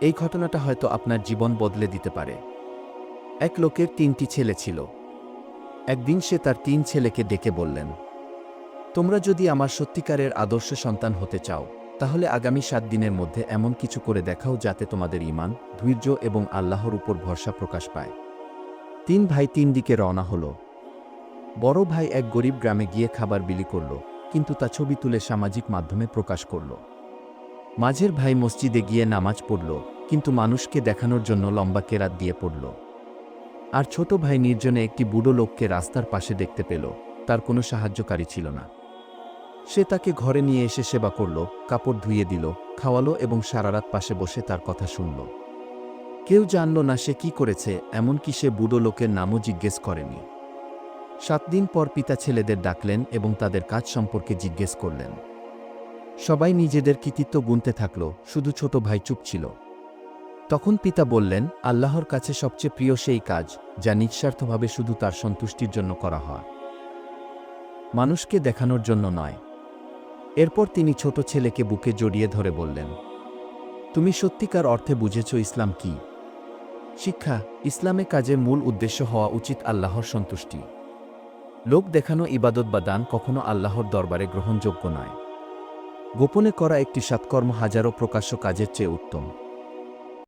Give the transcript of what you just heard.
এই ঘটনাটা হয়তো আপনার জীবন বদলে দিতে পারে। এক লোকের ৩টি ছেলে ছিল। একদিন সে তার ৩ ছেলেকে ডেকে বললেন, তোমরা যদি আমার সত্যিকারের আদর্শ সন্তান হতে চাও, তাহলে আগামী ৭ দিনের মধ্যে এমন কিছু করে দেখাও যাতে তোমাদের ঈমান, ধৈর্য এবং আল্লাহর উপর ভরসা প্রকাশ পায়। ৩ ভাই ৩ দিকে রওনা হল। বড় ভাই এক গরিব গ্রামে গিয়ে খাবার বিলি করল, কিন্তু তা ছবি তুলে সামাজিক মাধ্যমে প্রকাশ করল। মাঝের ভাই মসজিদে গিয়ে নামাজ পড়ল, কিন্তু মানুষকে দেখানোর জন্য লম্বা কেরাত দিয়ে পড়ল। আর ছোট ভাই নির্জনে একটি বুড়ো লোককে রাস্তার পাশে দেখতে পেল, তার কোনো সাহায্যকারী ছিল না। সে তাকে ঘরে নিয়ে এসে সেবা করল, কাপড় ধুইয়ে দিল, খাওয়ালো এবং সারারাত পাশে বসে তার কথা শুনল। কেউ জানল না সে কি করেছে, এমনকি সে বুড়ো লোকের নামও জিজ্ঞেস করেনি। ৭ দিন পর পিতা ছেলেদের ডাকলেন এবং তাদের কাজ সম্পর্কে জিজ্ঞেস করলেন। সবাই নিজেদের কৃতিত্ব গুনতে থাকল, শুধু ছোট ভাই চুপ ছিল। তখন পিতা বললেন, আল্লাহর কাছে সবচেয়ে প্রিয় সেই কাজ, যা নিঃস্বার্থভাবে শুধু তার সন্তুষ্টির জন্য করা হয়, মানুষকে দেখানোর জন্য নয়। এরপর তিনি ছোট ছেলেকে বুকে জড়িয়ে ধরে বললেন, তুমি সত্যিকার অর্থে বুঝেছ ইসলাম কি? শিক্ষা: ইসলামে কাজের মূল উদ্দেশ্য হওয়া উচিত আল্লাহর সন্তুষ্টি। লোক দেখানো ইবাদত বা দান কখনো আল্লাহর দরবারে গ্রহণযোগ্য নয়। গোপনে করা একটি সৎকর্ম হাজারো প্রকাশ্য কাজের চেয়ে উত্তম।